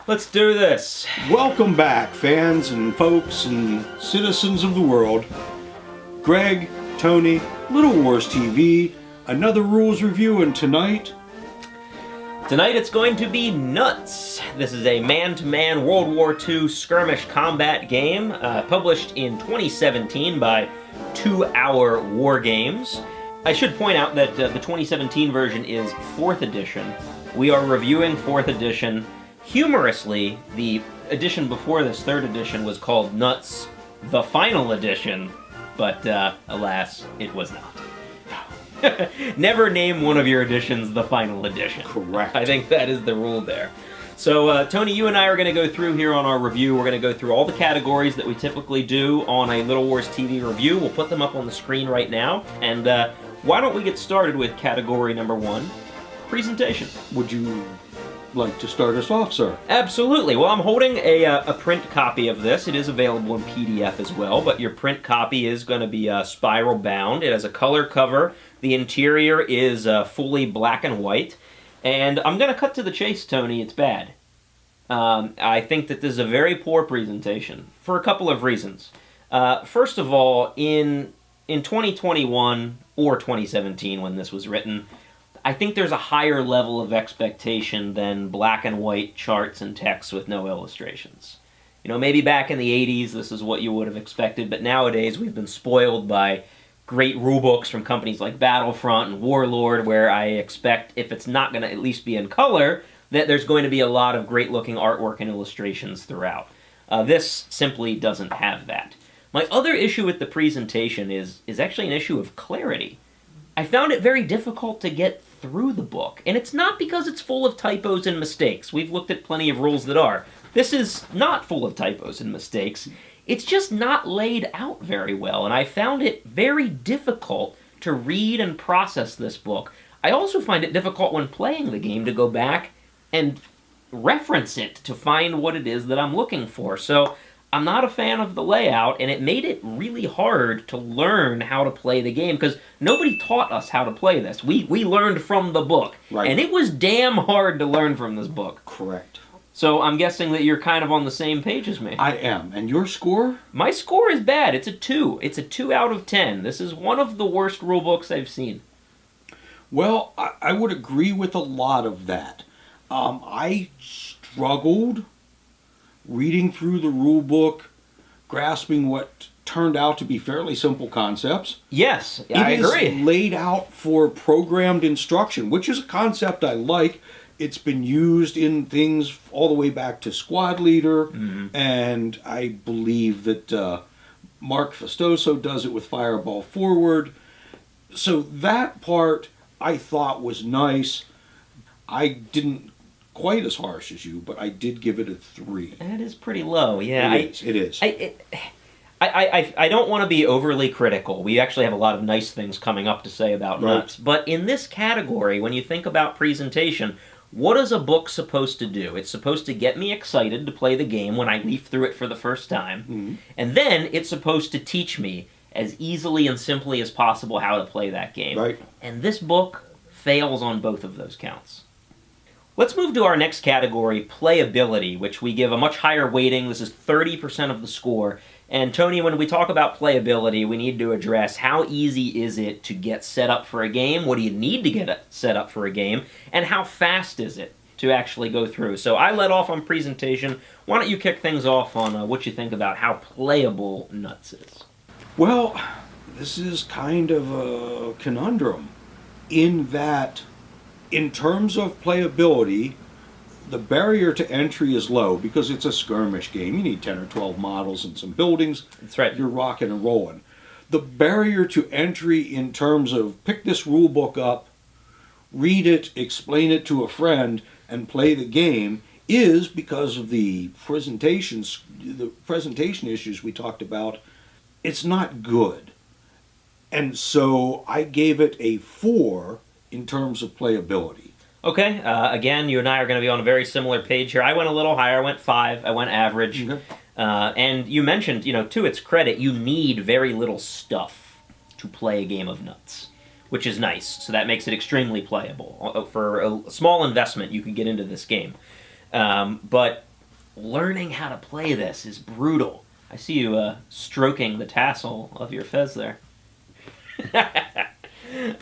Let's do this. Welcome back, fans and folks and citizens of the world. Greg, Tony, Little Wars TV, another rules review, and tonight it's going to be nuts. This is a man-to-man World War II skirmish combat game published in 2017 by 2 Hour Wargames. I should point out that the 2017 version is 4th edition. We are reviewing 4th edition. Humorously, the edition before this, 3rd edition, was called Nuts, the Final Edition, but alas, it was not. Never name one of your editions the Final Edition. Correct. I think that is the rule there. So, Tony, you and I are going to go through here on our review. We're going to go through all the categories that we typically do on a Little Wars TV review. We'll put them up on the screen right now. And why don't we get started with category number 1, presentation. Would you like to start us off, sir? Absolutely. Well, I'm holding a print copy of this. It is available in PDF as well, but your print copy is going to be spiral bound. It has a color cover. The interior is fully black and white. And I'm going to cut to the chase, Tony. It's bad. I think that this is a very poor presentation for a couple of reasons. First of all, in 2021 or 2017 when this was written, I think there's a higher level of expectation than black and white charts and text with no illustrations. You know, maybe back in the 80s this is what you would have expected, but nowadays we've been spoiled by great rulebooks from companies like Battlefront and Warlord, where I expect, if it's not going to at least be in color, that there's going to be a lot of great-looking artwork and illustrations throughout. This simply doesn't have that. My other issue with the presentation is actually an issue of clarity. I found it very difficult to get through the book, and it's not because it's full of typos and mistakes. We've looked at plenty of rules that are. This is not full of typos and mistakes. It's just not laid out very well, and I found it very difficult to read and process this book. I also find it difficult when playing the game to go back and reference it to find what it is that I'm looking for. So I'm not a fan of the layout, and it made it really hard to learn how to play the game, because nobody taught us how to play this. We learned from the book, right. And it was damn hard to learn from this book. Correct. So I'm guessing that you're kind of on the same page as me. I am. And your score? My score is bad. It's a 2. It's a 2 out of 10. This is one of the worst rulebooks I've seen. Well, I would agree with a lot of that. I struggled reading through the rule book, grasping what turned out to be fairly simple concepts. Yes, I agree. It is laid out for programmed instruction, which is a concept I like. It's been used in things all the way back to Squad Leader, and I believe that Mark Festoso does it with Fireball Forward. So that part I thought was nice. I didn't quite as harsh as you, but I did give it a 3. That is pretty low, yeah. It is. I don't want to be overly critical. We actually have a lot of nice things coming up to say about Nuts. But in this category, when you think about presentation, what is a book supposed to do? It's supposed to get me excited to play the game when I leaf through it for the first time. And then it's supposed to teach me as easily and simply as possible how to play that game. Right. And this book fails on both of those counts. Let's move to our next category, playability, which we give a much higher weighting. This is 30% of the score. And Tony, when we talk about playability, we need to address how easy is it to get set up for a game? What do you need to get set up for a game? And how fast is it to actually go through? So I led off on presentation. Why don't you kick things off on what you think about how playable Nuts is? Well, this is kind of a conundrum in that, in terms of playability, the barrier to entry is low because it's a skirmish game. You need 10 or 12 models and some buildings. That's right. You're rocking and rolling. The barrier to entry in terms of pick this rule book up, read it, explain it to a friend, and play the game is because of the presentation issues we talked about. It's not good. And so I gave it a 4 in terms of playability. Okay, again, you and I are going to be on a very similar page here. I went a little higher, I went 5, I went average. And you mentioned, to its credit, you need very little stuff to play a game of Nuts, which is nice. So that makes it extremely playable. For a small investment, you can get into this game. But learning how to play this is brutal. I see you stroking the tassel of your fez there.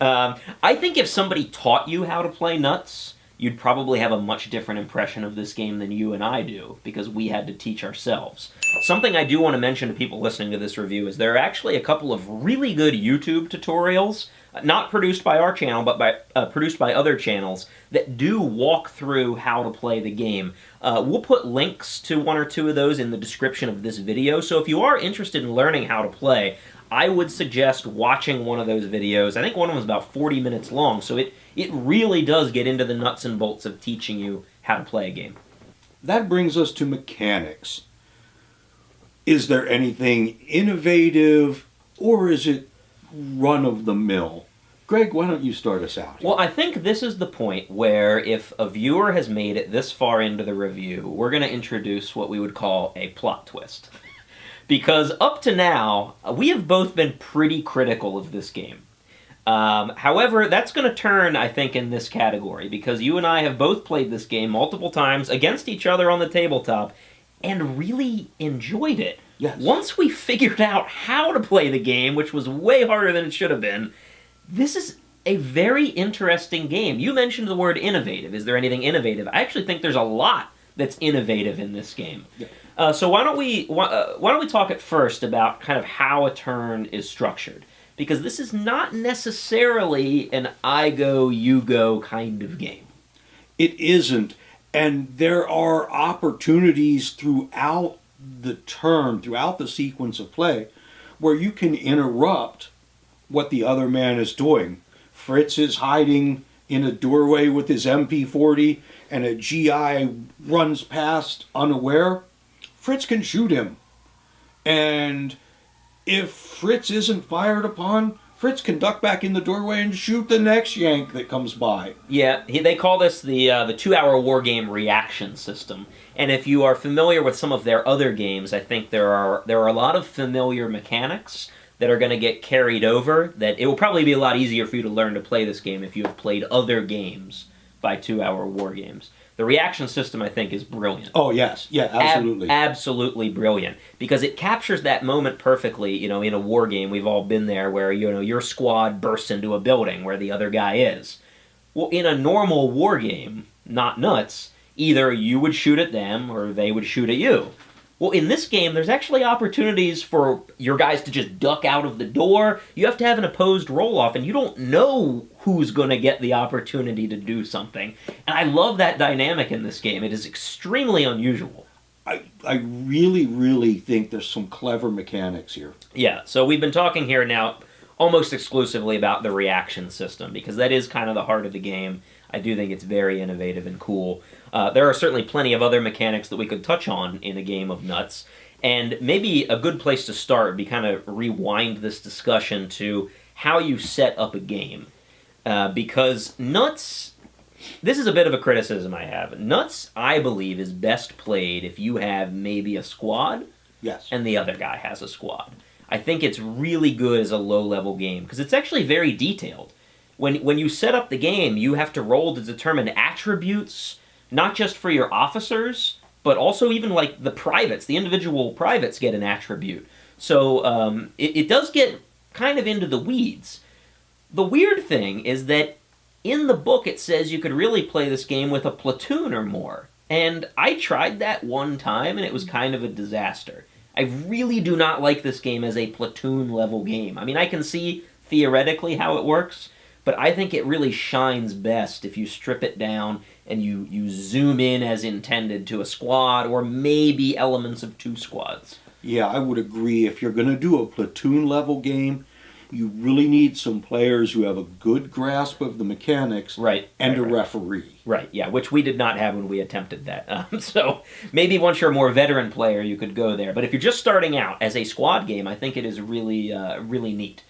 I think if somebody taught you how to play nuts, you'd probably have a much different impression of this game than you and I do, because we had to teach ourselves. Something I do want to mention to people listening to this review is there are actually a couple of really good YouTube tutorials, not produced by our channel, but produced by other channels, that do walk through how to play the game. We'll put links to one or two of those in the description of this video, so if you are interested in learning how to play, I would suggest watching one of those videos. I think one of them is about 40 minutes long, so it really does get into the nuts and bolts of teaching you how to play a game. That brings us to mechanics. Is there anything innovative, or is it run-of-the-mill? Greg, why don't you start us out? Well, I think this is the point where if a viewer has made it this far into the review, we're going to introduce what we would call a plot twist. Because up to now, we have both been pretty critical of this game. However, that's going to turn, I think, in this category, because you and I have both played this game multiple times against each other on the tabletop, and really enjoyed it. Yes. Once we figured out how to play the game, which was way harder than it should have been, this is a very interesting game. You mentioned the word innovative. Is there anything innovative? I actually think there's a lot that's innovative in this game. Yeah. So why don't we talk at first about kind of how a turn is structured? Because this is not necessarily an I go, you go kind of game. It isn't, and there are opportunities throughout the turn, throughout the sequence of play, where you can interrupt what the other man is doing. Fritz is hiding in a doorway with his MP40, and a GI runs past unaware. Fritz can shoot him. And if Fritz isn't fired upon, Fritz can duck back in the doorway and shoot the next Yank that comes by. Yeah, they call this the 2 Hour Wargame reaction system. And if you are familiar with some of their other games, I think there are a lot of familiar mechanics that are going to get carried over, that it will probably be a lot easier for you to learn to play this game if you have played other games by 2 Hour Wargames. The reaction system, I think, is brilliant. Oh, yes. Yeah, absolutely. Absolutely brilliant. Because it captures that moment perfectly, in a war game. We've all been there where, your squad bursts into a building where the other guy is. Well, in a normal war game, not nuts, either you would shoot at them or they would shoot at you. Well, in this game, there's actually opportunities for your guys to just duck out of the door. You have to have an opposed roll-off, and you don't know who's going to get the opportunity to do something. And I love that dynamic in this game. It is extremely unusual. I really, really think there's some clever mechanics here. Yeah, so we've been talking here now almost exclusively about the reaction system, because that is kind of the heart of the game. I do think it's very innovative and cool. There are certainly plenty of other mechanics that we could touch on in a game of Nuts, and maybe a good place to start would be kind of rewind this discussion to how you set up a game. Because Nuts, this is a bit of a criticism I have. Nuts, I believe, is best played if you have maybe a squad, Yes. and the other guy has a squad. I think it's really good as a low-level game, because it's actually very detailed. When you set up the game, you have to roll to determine attributes, not just for your officers, but also even like the privates. The individual privates get an attribute. So it does get kind of into the weeds. The weird thing is that in the book it says you could really play this game with a platoon or more. And I tried that one time and it was kind of a disaster. I really do not like this game as a platoon-level game. I mean, I can see theoretically how it works, but I think it really shines best if you strip it down and you zoom in as intended to a squad or maybe elements of two squads. Yeah, I would agree. If you're going to do a platoon-level game, you really need some players who have a good grasp of the mechanics and a referee. Right, yeah, which we did not have when we attempted that. So maybe once you're a more veteran player, you could go there. But if you're just starting out as a squad game, I think it is really, really neat.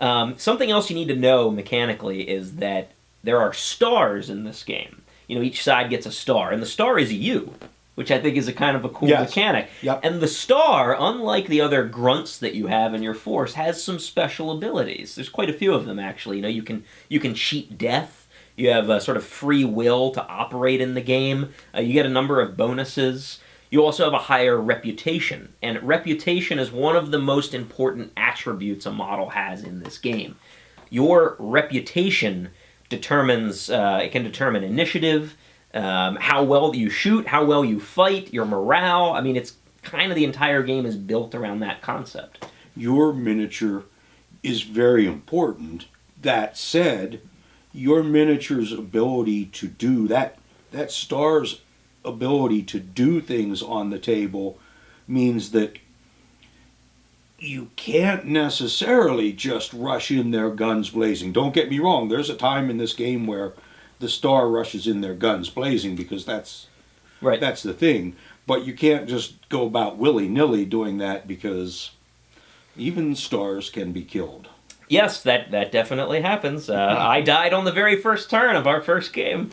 Something else you need to know mechanically is that there are stars in this game. Each side gets a star, and the star is you, which I think is a kind of a cool mechanic. Yep. And the star, unlike the other grunts that you have in your force, has some special abilities. There's quite a few of them, actually. You can cheat death. You have a sort of free will to operate in the game. You get a number of bonuses. You also have a higher reputation, and reputation is one of the most important attributes a model has in this game. Your reputation determines, it can determine initiative, how well you shoot, how well you fight, your morale. I mean, it's kind of the entire game is built around that concept. Your miniature is very important. That said, your miniature's ability to do that star's ability to do things on the table means that you can't necessarily just rush in there guns blazing. Don't get me wrong, there's a time in this game where the star rushes in there guns blazing because that's the thing. But you can't just go about willy-nilly doing that because even stars can be killed. Yes, that definitely happens. I died on the very first turn of our first game.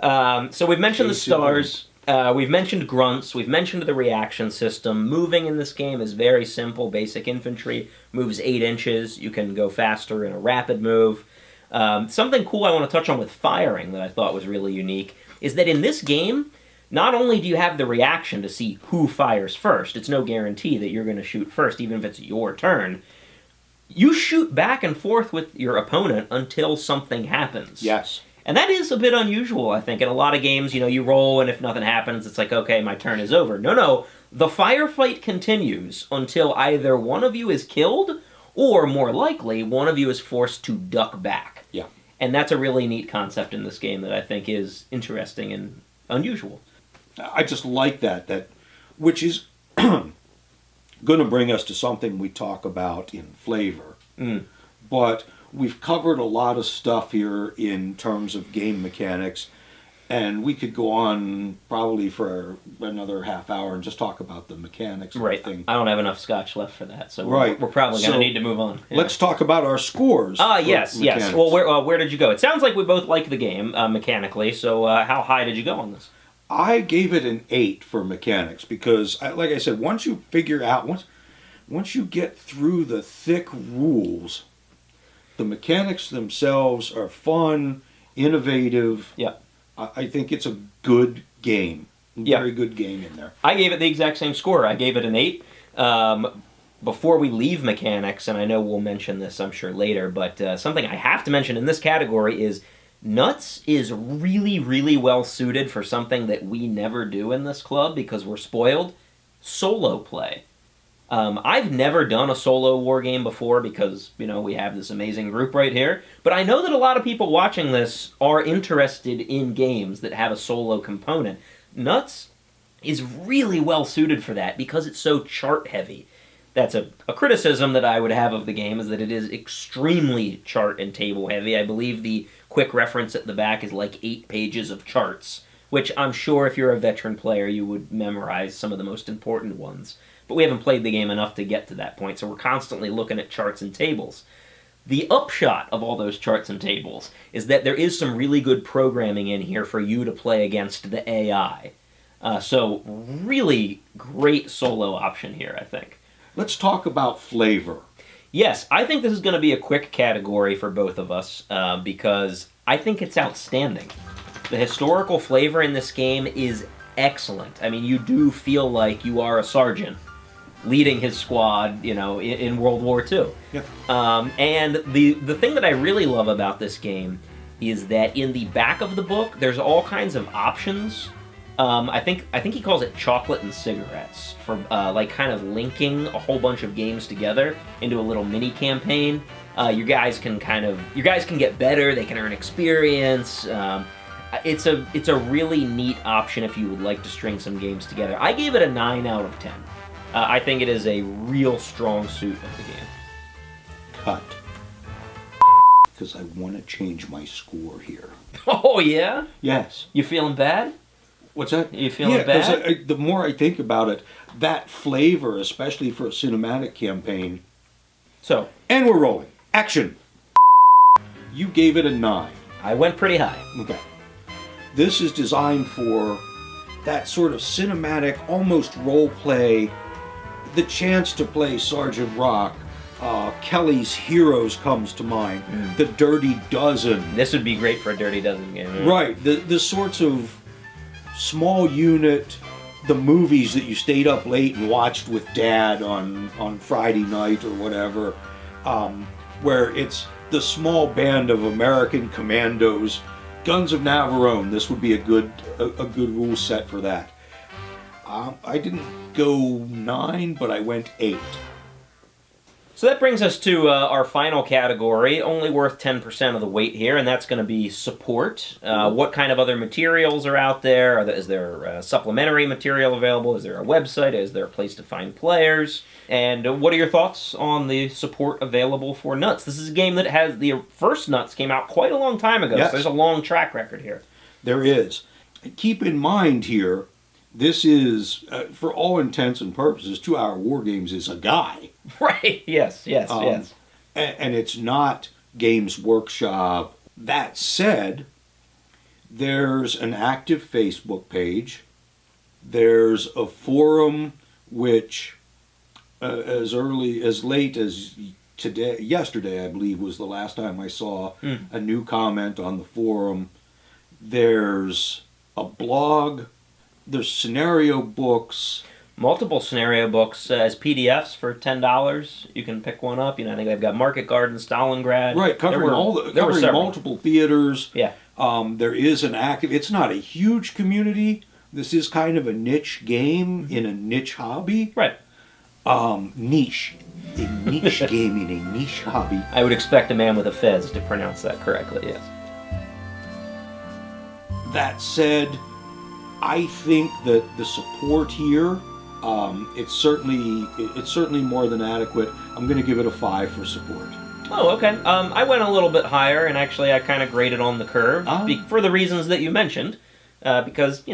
So we've mentioned the stars, we've mentioned grunts, we've mentioned the reaction system. Moving in this game is very simple. Basic infantry moves 8 inches. You can go faster in a rapid move. Something cool I want to touch on with firing that I thought was really unique is that in this game, not only do you have the reaction to see who fires first, it's no guarantee that you're going to shoot first, even if it's your turn. You shoot back and forth with your opponent until something happens. Yes. And that is a bit unusual, I think. In a lot of games, you roll, and if nothing happens, it's like, okay, my turn is over. No. The firefight continues until either one of you is killed, or, more likely, one of you is forced to duck back. Yeah. And that's a really neat concept in this game that I think is interesting and unusual. I just like that which is going to bring us to something we talk about in flavor. But we've covered a lot of stuff here in terms of game mechanics, and we could go on probably for another half hour and just talk about the mechanics of the thing. I don't have enough scotch left for that, so right. we're probably going to need to move on. Yeah. Let's talk about our scores. Yes. Well, where did you go? It sounds like we both like the game mechanically, so how high did you go on this? I gave it an 8 for mechanics because, like I said, once you figure out, once you get through the thick rules, the mechanics themselves are fun, innovative. Yeah. I think it's a good game. Very good game in there. I gave it the exact same score. I gave it an 8. Before we leave mechanics, and I know we'll mention this, I'm sure, later, but something I have to mention in this category is Nuts is really, really well suited for something that we never do in this club because we're spoiled. Solo play. I've never done a solo war game before because, we have this amazing group right here. But I know that a lot of people watching this are interested in games that have a solo component. Nuts is really well suited for that because it's so chart heavy. That's a criticism that I would have of the game, is that it is extremely chart and table heavy. I believe the quick reference at the back is like 8 pages of charts, which I'm sure if you're a veteran player you would memorize some of the most important ones. But we haven't played the game enough to get to that point, so we're constantly looking at charts and tables. The upshot of all those charts and tables is that there is some really good programming in here for you to play against the AI. So really great solo option here, I think. Let's talk about flavor. Yes, I think this is going to be a quick category for both of us because I think it's outstanding. The historical flavor in this game is excellent. I mean, you do feel like you are a sergeant leading his squad, in World War II. Yeah. And the thing that I really love about this game is that in the back of the book, there's all kinds of options. I think he calls it chocolate and cigarettes for kind of linking a whole bunch of games together into a little mini campaign. You guys can get better. They can earn experience. It's a really neat option if you would like to string some games together. I gave it a 9 out of 10. I think it is a real strong suit of the game. Cut. Because I want to change my score here. Oh yeah? Yes. You feeling bad? What's that? You feeling bad? The more I think about it, that flavor, especially for a cinematic campaign. So. And we're rolling. Action. You gave it a 9. I went pretty high. Okay. This is designed for that sort of cinematic, almost role play, the chance to play Sergeant Rock. Kelly's Heroes comes to mind. The Dirty Dozen. This would be great for a Dirty Dozen game. Right. The sorts of small unit, the movies that you stayed up late and watched with Dad on Friday night or whatever, where it's the small band of American commandos, Guns of Navarone. This would be a good rule set for that. I didn't go 9, but I went 8. So that brings us to our final category, only worth 10% of the weight here, and that's going to be support. What kind of other materials are out there? Is there supplementary material available? Is there a website? Is there a place to find players? And what are your thoughts on the support available for Nuts? This is a game that has, the first Nuts came out quite a long time ago, yes. So there's a long track record here. There is. Keep in mind here, this is, for all intents and purposes, 2 Hour Wargames is a guy. Right, yes. And it's not Games Workshop. That said, there's an active Facebook page. There's a forum which, as late as yesterday, I believe, was the last time I saw a new comment on the forum. There's a blog. There's scenario books. Multiple scenario books as PDFs for $10. You can pick one up. I think they've got Market Garden, Stalingrad. Right, covering multiple theaters. Yeah. There is an active. It's not a huge community. This is kind of a niche game in a niche hobby. Right. Niche. A niche game in a niche hobby. I would expect a man with a fez to pronounce that correctly, yes. That said, I think that the support here, it's certainly more than adequate. I'm going to give it a 5 for support. Oh, okay. I went a little bit higher, and actually I kind of graded on the curve for the reasons that you mentioned. Because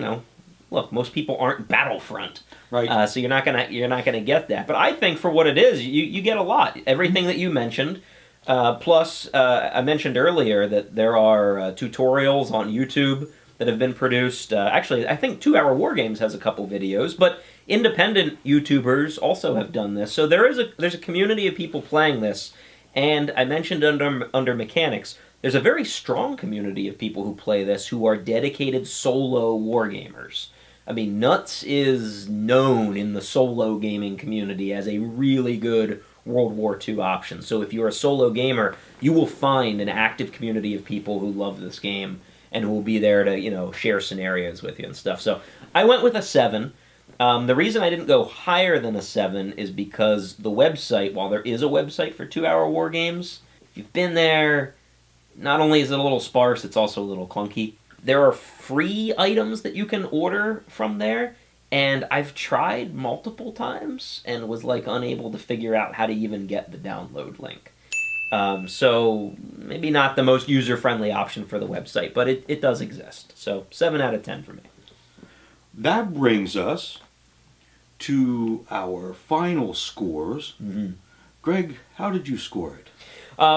look, most people aren't Battlefront, right? So you're not gonna get that. But I think for what it is, you get a lot. Everything that you mentioned. Plus, I mentioned earlier that there are tutorials on YouTube that have been produced. Actually, I think 2 Hour Wargames has a couple videos, but independent YouTubers also have done this. So there's a community of people playing this, and I mentioned under mechanics, there's a very strong community of people who play this who are dedicated solo wargamers. I mean, Nuts is known in the solo gaming community as a really good World War II option. So if you're a solo gamer, you will find an active community of people who love this game and who will be there to, share scenarios with you and stuff. So I went with a 7. The reason I didn't go higher than a 7 is because the website, while there is a website for 2 Hour Wargames, if you've been there, not only is it a little sparse, it's also a little clunky. There are free items that you can order from there, and I've tried multiple times and was unable to figure out how to even get the download link. So maybe not the most user-friendly option for the website, but it does exist. So 7 out of 10 for me. That brings us to our final scores. Mm-hmm. Greg, how did you score it?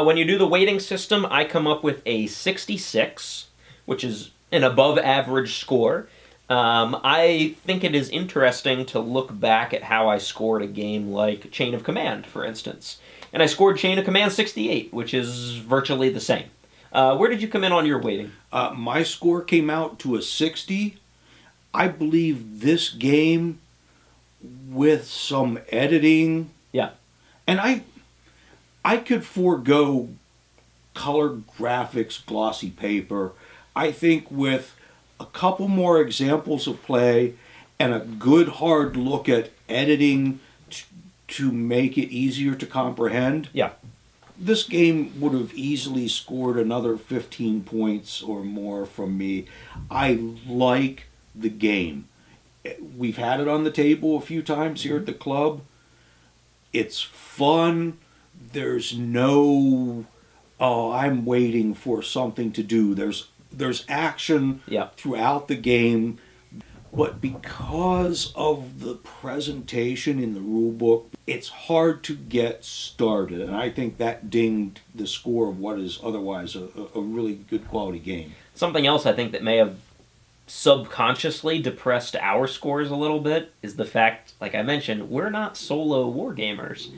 When you do the weighting system, I come up with a 66, which is an above-average score. I think it is interesting to look back at how I scored a game like Chain of Command, for instance. And I scored Chain of Command 68, which is virtually the same. Where did you come in on your weighting? My score came out to a 60. I believe this game, with some editing... Yeah. And I could forego color graphics, glossy paper. I think with a couple more examples of play and a good hard look at editing to make it easier to comprehend, this game would have easily scored another 15 points or more from me. I like the game. We've had it on the table a few times here at the club. It's fun. There's no, I'm waiting for something to do. There's action throughout the game, but because of the presentation in the rulebook, it's hard to get started, and I think that dinged the score of what is otherwise a really good quality game. Something else I think that may have subconsciously depressed our scores a little bit is the fact, like I mentioned, we're not solo wargamers.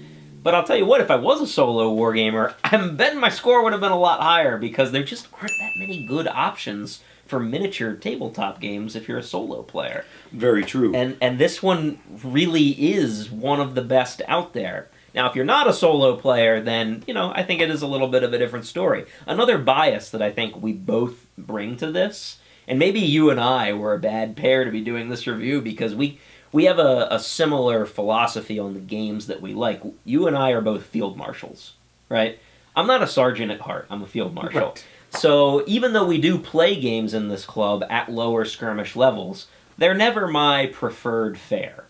But I'll tell you what, if I was a solo wargamer, I'm betting my score would have been a lot higher because there just aren't that many good options for miniature tabletop games if you're a solo player. Very true. And this one really is one of the best out there. Now, if you're not a solo player, then, I think it is a little bit of a different story. Another bias that I think we both bring to this, and maybe you and I were a bad pair to be doing this review because we have a similar philosophy on the games that we like. You and I are both field marshals, right? I'm not a sergeant at heart. I'm a field marshal. Right. So even though we do play games in this club at lower skirmish levels, they're never my preferred fare.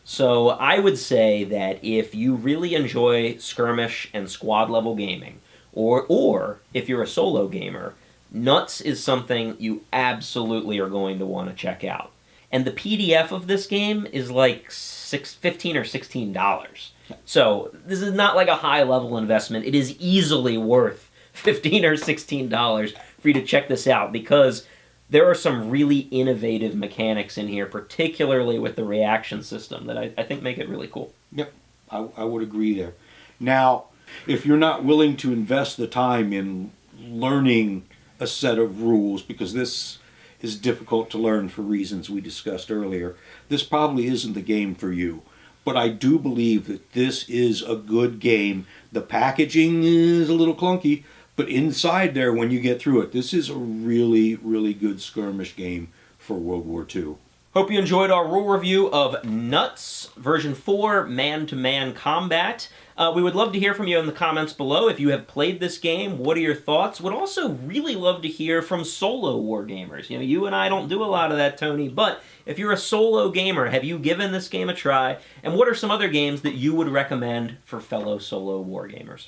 So I would say that if you really enjoy skirmish and squad level gaming, or if you're a solo gamer, Nuts is something you absolutely are going to want to check out. And the PDF of this game is like $15 or $16. So this is not like a high level investment. It is easily worth $15 or $16 for you to check this out because there are some really innovative mechanics in here, particularly with the reaction system, that I think make it really cool. Yep, I would agree there. Now, if you're not willing to invest the time in learning a set of rules, because this is difficult to learn for reasons we discussed earlier, this probably isn't the game for you. But I do believe that this is a good game. The packaging is a little clunky, but inside there, when you get through it, this is a really, really good skirmish game for World War II. Hope you enjoyed our rule review of Nuts, version 4, man-to-man combat. We would love to hear from you in the comments below. If you have played this game, what are your thoughts? Would also really love to hear from solo wargamers. You and I don't do a lot of that, Tony, but if you're a solo gamer, have you given this game a try? And what are some other games that you would recommend for fellow solo wargamers?